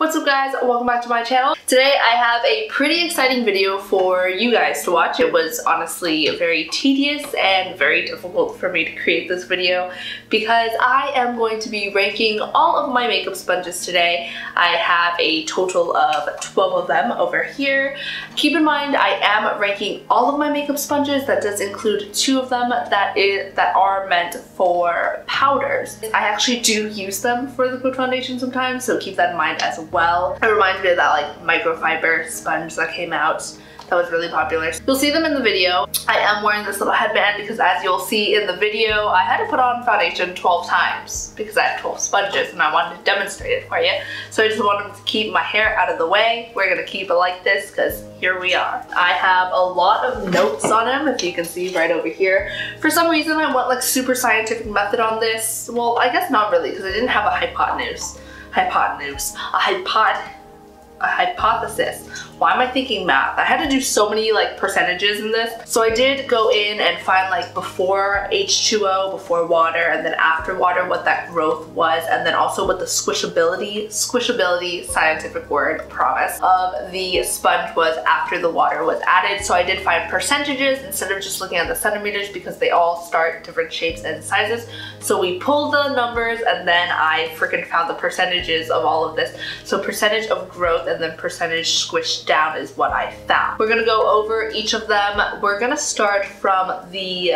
What's up guys, welcome back to my channel. Today I have a pretty exciting video for you guys to watch. It was honestly very tedious and very difficult for me to create this video because I am going to be ranking all of my makeup sponges today. I have a total of 12 of them over here. Keep in mind I am ranking all of my makeup sponges. That does include 2 of them that are meant for powders. I actually do use them for liquid foundation sometimes, so keep that in mind as well. It reminds me of that like microfiber sponge that came out that was really popular. You'll see them in the video. I am wearing this little headband because, as you'll see in the video, I had to put on foundation 12 times because I have 12 sponges and I wanted to demonstrate it for you. So I just wanted to keep my hair out of the way. We're gonna keep it like this because here we are. I have a lot of notes on them, if you can see right over here. For some reason I went like super scientific method on this. Well, I guess not really, because I didn't have a hypothesis. Why am I thinking math? I had to do so many like percentages in this. So I did go in and find like before H2O, before water, and then after water what that growth was, and then also what the squishability, scientific word, promise, of the sponge was after the water was added. So I did find percentages instead of just looking at the centimeters because they all start different shapes and sizes. So we pulled the numbers and then I freaking found the percentages of all of this. So percentage of growth and then percentage squished down is what I found. We're gonna go over each of them. We're gonna start from the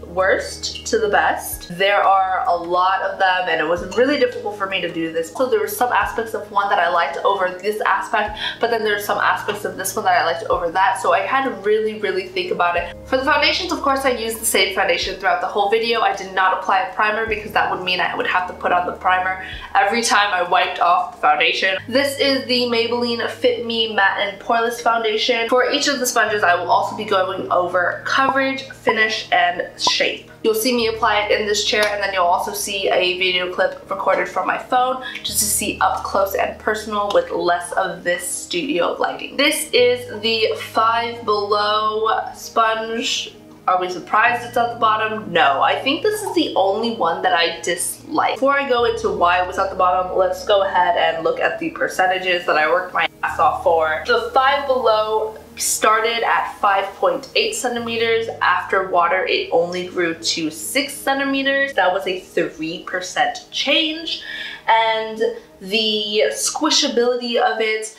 worst to the best. There are a lot of them and it was really difficult for me to do this. So there were some aspects of one that I liked over this aspect, but then there's some aspects of this one that I liked over that. So I had to really think about it. For the foundations, of course, I used the same foundation throughout the whole video. I did not apply a primer because that would mean I would have to put on the primer every time I wiped off the foundation. This is the Maybelline Fit Me Matte and Poreless Foundation. For each of the sponges, I will also be going over coverage, finish, and shape. You'll see me apply it in this chair, and then you'll also see a video clip recorded from my phone just to see up close and personal with less of this studio lighting. This is the Five Below sponge. Are we surprised it's at the bottom? No, I think this is the only one that I dislike. Before I go into why it was at the bottom, let's go ahead and look at the percentages that I worked my ass off for. The Five Below started at 5.8 centimeters. After water, it only grew to 6 centimeters. That was a 3% change. And the squishability of it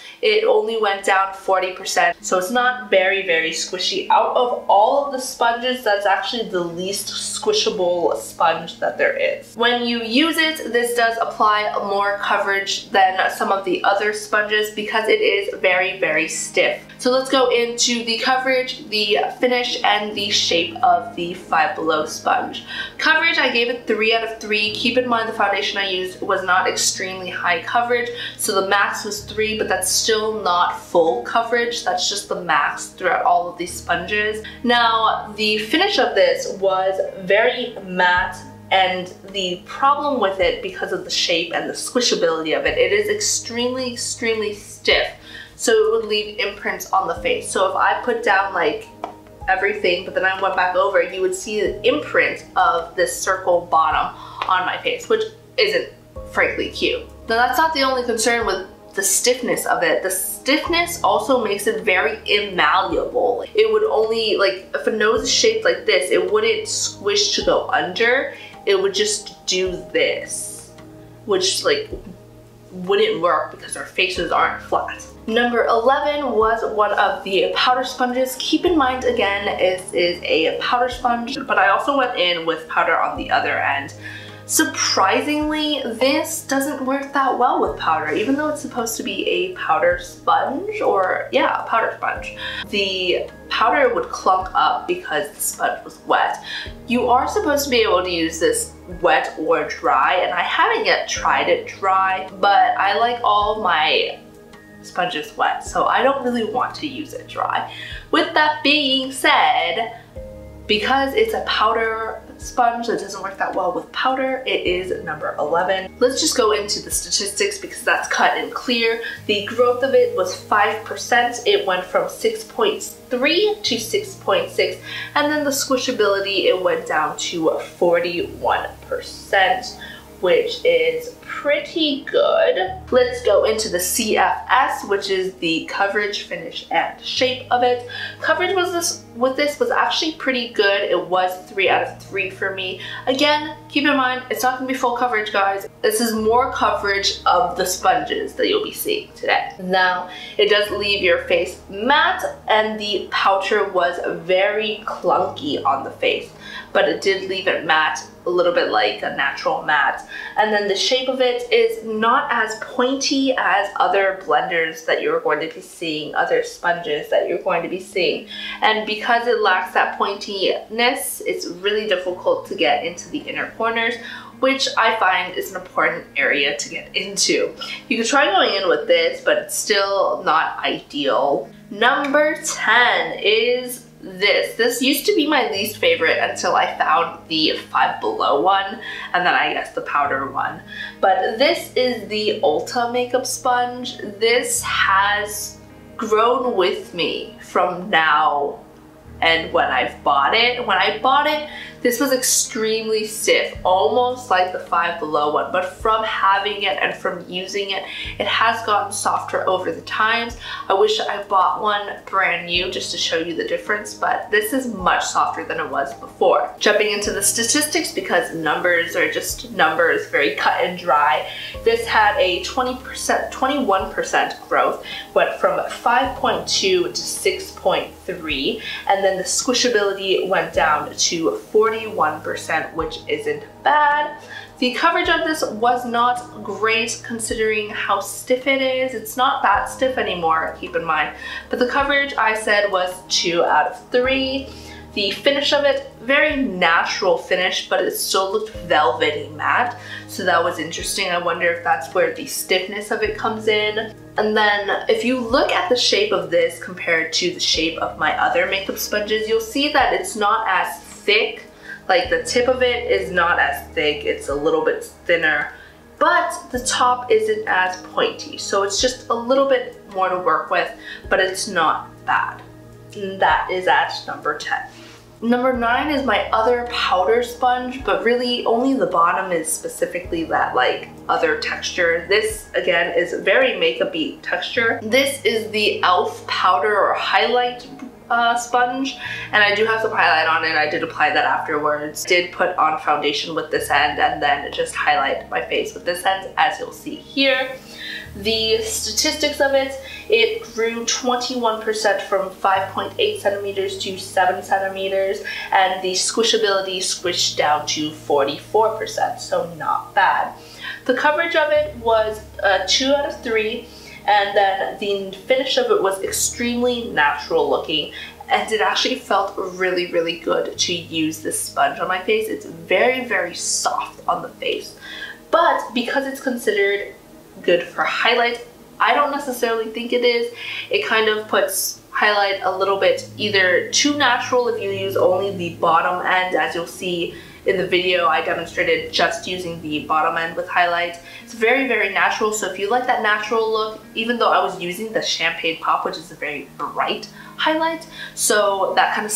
only went down 40%. So it's not very squishy. Out of all of the sponges, that's actually the least squishable sponge that there is. When you use it, this does apply more coverage than some of the other sponges because it is very stiff. So let's go into the coverage, the finish, and the shape of the Five Below sponge. Coverage, I gave it 3 out of 3. Keep in mind the foundation I used was not extremely high coverage, so the max was 3, but that's still not full coverage. That's just the max throughout all of these sponges. Now, the finish of this was very matte, and the problem with it, because of the shape and the squishability of it, it is extremely stiff. So it would leave imprints on the face. So if I put down like everything, but then I went back over, you would see the imprint of this circle bottom on my face, which isn't frankly cute. Now that's not the only concern with the stiffness of it. The stiffness also makes it very immalleable. It would only, like, if a nose is shaped like this, it wouldn't squish to go under. It would just do this, which like wouldn't work because our faces aren't flat. Number 11 was one of the powder sponges. Keep in mind, again, this is a powder sponge, but I also went in with powder on the other end. Surprisingly, this doesn't work that well with powder, even though it's supposed to be a powder sponge, or yeah, a powder sponge. The powder would clunk up because the sponge was wet. You are supposed to be able to use this wet or dry, and I haven't yet tried it dry, but I like all my sponges wet, so I don't really want to use it dry. With that being said, because it's a powder sponge that doesn't work that well with powder, it is number 11. Let's just go into the statistics because that's cut and clear. The growth of it was 5%. It went from 6.3 to 6.6, and then the squishability, it went down to 41%. which is pretty good. Let's go into the CFS, which is the coverage, finish, and shape of it. Coverage with this was actually pretty good. It was 3 out of 3 for me. Again, keep in mind, it's not gonna be full coverage, guys. This is more coverage of the sponges that you'll be seeing today. Now, it does leave your face matte, and the powder was very clunky on the face, but it did leave it matte, a little bit like a natural matte. And then the shape of it is not as pointy as other blenders that you're going to be seeing, other sponges that you're going to be seeing. And because it lacks that pointiness, it's really difficult to get into the inner corners, which I find is an important area to get into. You could try going in with this, but it's still not ideal. Number 10 is this. This used to be my least favorite until I found the Five Below one, and then I guess the powder one. But this is the ULTA makeup sponge. This has grown with me from now and when I've bought it. When I bought it, this was extremely stiff, almost like the Five Below one, but from having it and from using it, it has gotten softer over the times. I wish I bought one brand new just to show you the difference, but this is much softer than it was before. Jumping into the statistics, because numbers are just numbers, very cut and dry. This had a 21% growth, went from 5.2 to 6.3, and then the squishability went down to 41%, which isn't bad. The coverage of this was not great considering how stiff it is. It's not that stiff anymore, keep in mind. But the coverage I said was 2 out of 3. The finish of it, very natural finish, but it still looked velvety matte. So that was interesting. I wonder if that's where the stiffness of it comes in. And then if you look at the shape of this compared to the shape of my other makeup sponges, you'll see that it's not as thick. Like the tip of it is not as thick, it's a little bit thinner, but the top isn't as pointy. So it's just a little bit more to work with, but it's not bad. And that is at number 10. Number 9 is my other powder sponge, but really only the bottom is specifically that like other texture. This again is very makeup-y texture. This is the e.l.f. powder or highlight sponge, and I do have some highlight on it. I did apply that afterwards. Did put on foundation with this end and then just highlight my face with this end, as you'll see here. The statistics of it, it grew 21% from 5.8 centimeters to 7 centimeters, and the squishability squished down to 44%, so not bad. The coverage of it was 2 out of 3, and then the finish of it was extremely natural looking, and it actually felt really, really good to use this sponge on my face. It's very, very soft on the face, but because it's considered good for highlight, I don't necessarily think it is. It kind of puts highlight a little bit either too natural if you use only the bottom end. As you'll see in the video, I demonstrated just using the bottom end with highlight. It's very, very natural, so if you like that natural look, even though I was using the Champagne Pop, which is a very bright highlight, so that kind of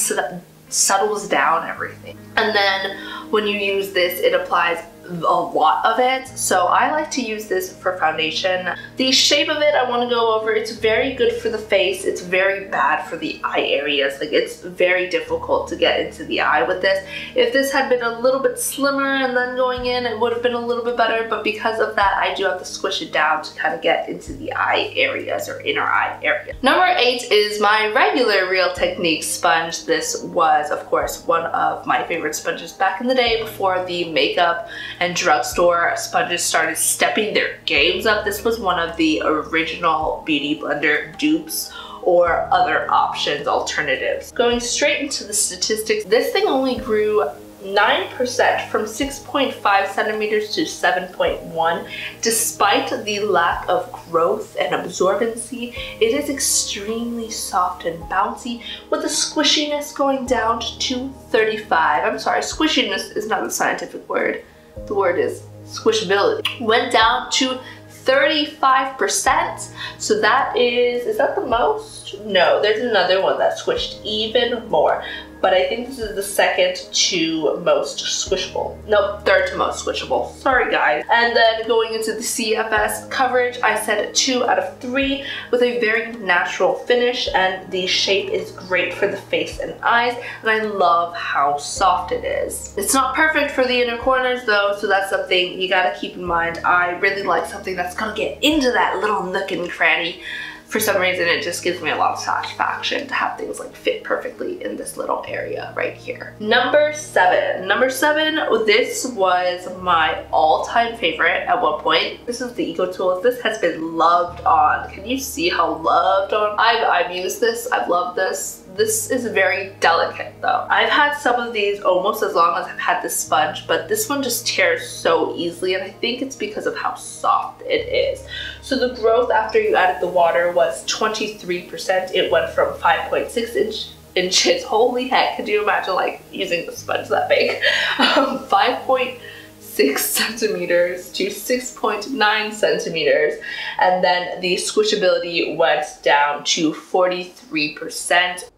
settles down everything. And then when you use this, it applies a lot of it, so I like to use this for foundation. The shape of it I want to go over. It's very good for the face, it's very bad for the eye areas. Like, it's very difficult to get into the eye with this. If this had been a little bit slimmer and then going in, it would have been a little bit better, but because of that, I do have to squish it down to kind of get into the eye areas or inner eye area. Number 8 is my regular Real Techniques sponge. This was, of course, one of my favorite sponges back in the day before the makeup and drugstore sponges started stepping their games up. This was one of the original Beauty Blender dupes or other options, alternatives. Going straight into the statistics, this thing only grew 9% from 6.5 centimeters to 7.1. Despite the lack of growth and absorbency, it is extremely soft and bouncy, with the squishiness going down to 35. I'm sorry, squishiness is not a scientific word. The word is squishability. Went down to 35%. So that is that the most? No, there's another one that squished even more. but I think this is the second to most squishable. Nope, third to most squishable. Sorry guys. And then going into the CFS coverage, I said 2 out of 3 with a very natural finish, and the shape is great for the face and eyes, and I love how soft it is. It's not perfect for the inner corners though, so that's something you gotta keep in mind. I really like something that's gonna get into that little nook and cranny. For some reason, it just gives me a lot of satisfaction to have things like fit perfectly in this little area right here. Number 7. Number 7, this was my all-time favorite at one point. This is the EcoTools. This has been loved on. Can you see how loved on? I've used this. I've loved this. This is very delicate though. I've had some of these almost as long as I've had this sponge, but this one just tears so easily, and I think it's because of how soft it is. So the growth after you added the water was 23%. It went from 5.6 inches. Holy heck, could you imagine like using the sponge that big? 5.6 centimeters to 6.9 centimeters, and then the squishability went down to 43%.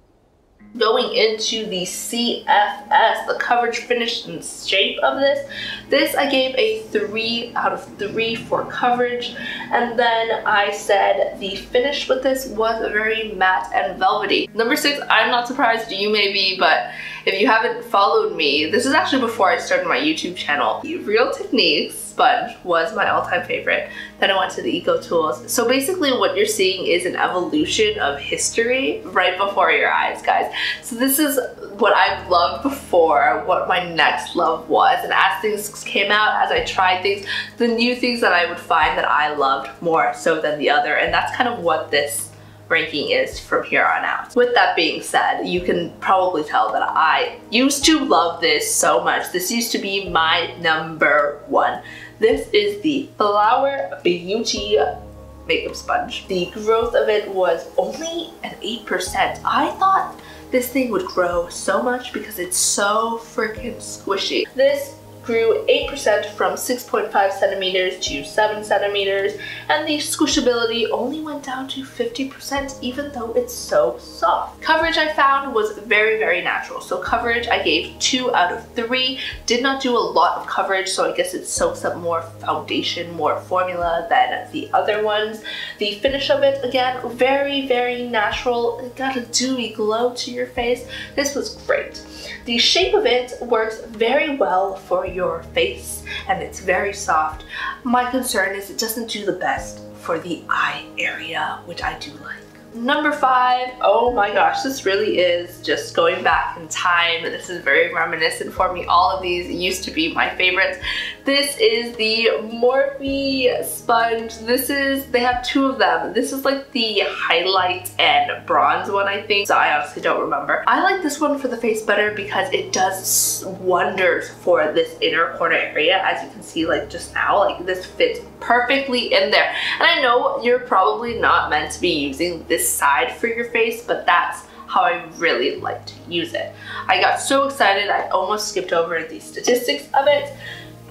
Going into the CFS, the coverage, finish, and shape of this I gave a 3 out of 3 for coverage, and then I said the finish with this was very matte and velvety. Number 6, I'm not surprised you may be, but if you haven't followed me, this is actually before I started my YouTube channel. The Real Techniques sponge was my all-time favorite. Then I went to the EcoTools. So basically what you're seeing is an evolution of history right before your eyes, guys. So this is what I've loved before, what my next love was, and as things came out, as I tried things, the new things that I would find that I loved more so than the other, and that's kind of what this ranking is from here on out. With that being said, you can probably tell that I used to love this so much. This used to be my number 1. This is the Flower Beauty makeup sponge. The growth of it was only an 8%. I thought this thing would grow so much because it's so freaking squishy. This grew 8% from 6.5 centimeters to 7 centimeters, and the squishability only went down to 50% even though it's so soft. Coverage I found was very, very natural. So coverage I gave 2 out of 3. Did not do a lot of coverage, so I guess it soaks up more foundation, more formula than the other ones. The finish of it, again, very, very natural. It got a dewy glow to your face. This was great. The shape of it works very well for your face, and it's very soft. My concern is it doesn't do the best for the eye area, which I do like. Number 5, oh my gosh, this really is just going back in time. This is very reminiscent for me. All of these used to be my favorites. This is the Morphe sponge. They have 2 of them. This is like the highlight and bronze one, I think. So I honestly don't remember. I like this one for the face better because it does wonders for this inner corner area. As you can see, like just now, like this fits perfectly in there. And I know you're probably not meant to be using this side for your face, but that's how I really like to use it. I got so excited I almost skipped over the statistics of it.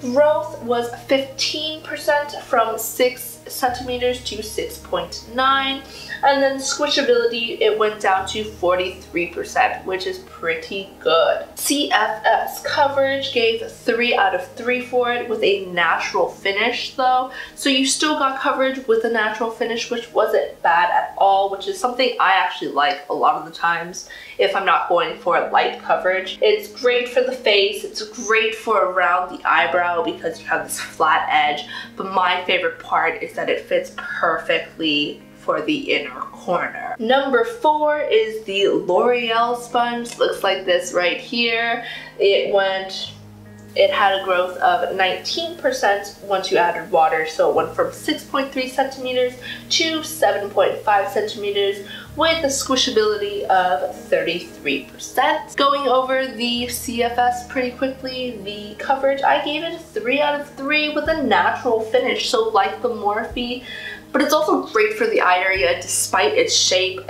Growth was 15% from 6 centimeters to 6.9, and then squishability, it went down to 43%, which is pretty good. CFS coverage gave 3 out of 3 for it with a natural finish though, so you still got coverage with a natural finish, which wasn't bad at all, which is something I actually like a lot of the times if I'm not going for light coverage. It's great for the face, it's great for around the eyebrow because you have this flat edge, but my favorite part is that it fits perfectly for the inner corner. Number 4 is the Loreal sponge. Looks like this right here. It had a growth of 19% once you added water, so it went from 6.3 centimeters to 7.5 centimeters with a squishability of 33%. Going over the CFS pretty quickly, the coverage, I gave it 3 out of 3 with a natural finish, so like the Morphe, but it's also great for the eye area despite its shape.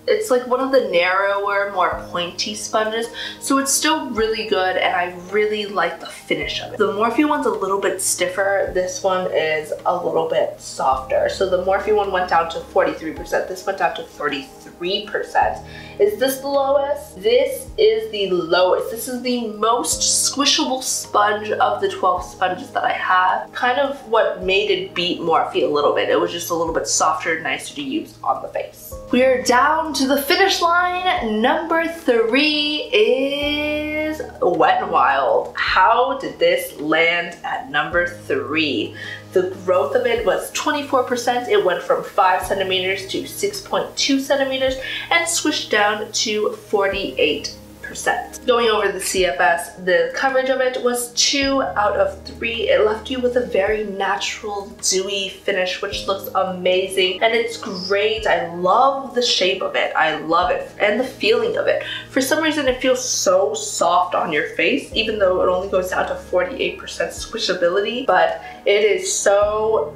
It's like one of the narrower, more pointy sponges, so it's still really good and I really like the finish of it. The Morphe one's a little bit stiffer, this one is a little bit softer. So the Morphe one went down to 43%, this went down to 33%. Is this the lowest? This is the lowest. This is the most squishable sponge of the 12 sponges that I have. Kind of what made it beat Morphe a little bit. It was just a little bit softer and nicer to use on the face. We are down to the finish line. Number 3 is Wet n Wild. How did this land at number 3? The growth of it was 24%. It went from 5 centimeters to 6.2 centimeters and squished down to 48%. Going over the CFS, the coverage of it was 2 out of 3. It left you with a very natural, dewy finish, which looks amazing, and it's great. I love the shape of it. I love it, and the feeling of it. For some reason, it feels so soft on your face, even though it only goes down to 48% squishability, but it is so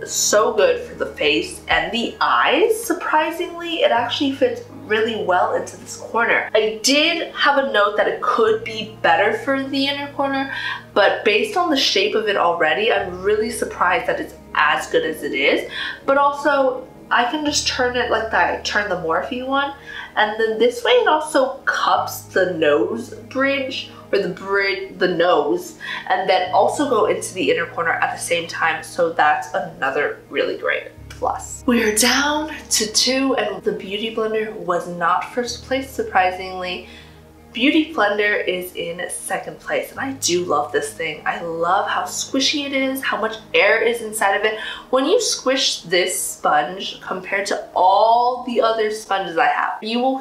good for the face. And the eyes, surprisingly, it actually fits really well into this corner. I did have a note that it could be better for the inner corner, but based on the shape of it already, I'm really surprised that it's as good as it is. But also, I can just turn it like that. I turn the Morphe one, and then this way it also cups the nose bridge, or the nose, and then also go into the inner corner at the same time, so that's another really great plus. We are down to 2, and the Beauty Blender was not first place, surprisingly. Beauty Blender is in 2nd place, and I do love this thing. I love how squishy it is, how much air is inside of it. When you squish this sponge compared to all the other sponges I have, you will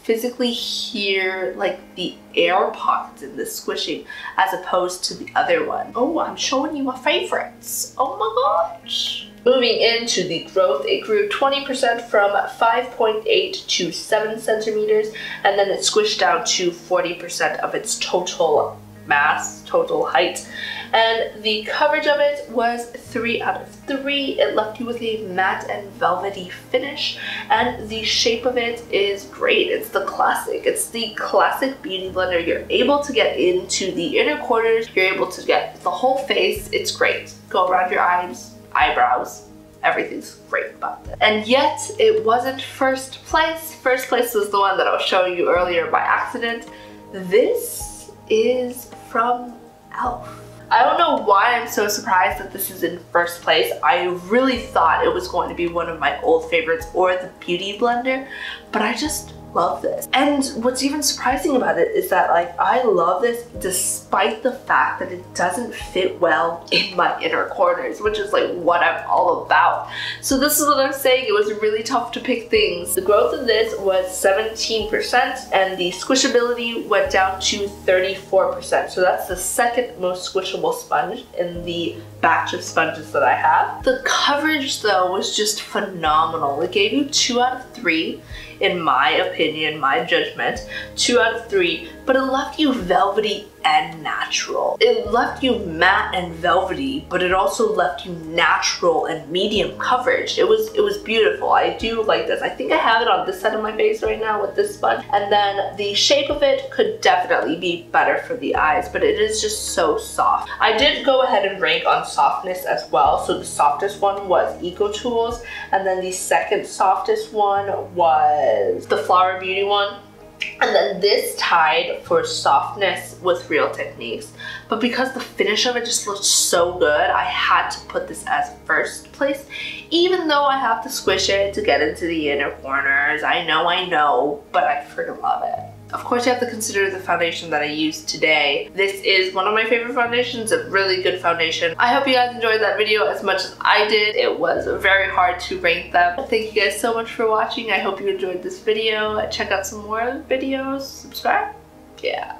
physically hear like the air pockets in this squishing as opposed to the other one. Oh, I'm showing you my favorites. Oh my gosh. Moving into the growth, it grew 20% from 5.8 to 7 centimeters, and then it squished down to 40% of its total mass, total height. And the coverage of it was 3 out of 3. It left you with a matte and velvety finish, and the shape of it is great. It's the classic. It's the classic Beauty Blender. You're able to get into the inner corners. You're able to get the whole face. It's great. Go around your eyes, eyebrows. Everything's great about it. And yet, it wasn't first place. First place was the one that I was showing you earlier by accident. This is from e.l.f. I don't know why I'm so surprised that this is in first place. I really thought it was going to be one of my old favorites or the Beauty Blender, but I just love this. And what's even surprising about it is that like I love this despite the fact that it doesn't fit well in my inner corners, which is like what I'm all about. So this is what I'm saying, it was really tough to pick things. The growth of this was 17% and the squishability went down to 34%. So that's the 2nd most squishable sponge in the batch of sponges that I have. The coverage though was just phenomenal. It gave you 2 out of 3 in my opinion, my judgment, 2 out of 3, but it left you velvety and natural. It left you matte and velvety, but it also left you natural and medium coverage. It was beautiful. I do like this. I think I have it on this side of my face right now with this sponge. And then the shape of it could definitely be better for the eyes, but it is just so soft. I did go ahead and rank on softness as well. So the softest one was EcoTools, and then the 2nd softest one was the Flower Beauty one. And then this tied for softness with Real Techniques. But because the finish of it just looked so good, I had to put this as first place. Even though I have to squish it to get into the inner corners. I know, but I freaking love it. Of course, you have to consider the foundation that I used today. This is one of my favorite foundations, a really good foundation. I hope you guys enjoyed that video as much as I did. It was very hard to rank them. Thank you guys so much for watching. I hope you enjoyed this video. Check out some more videos. Subscribe. Yeah.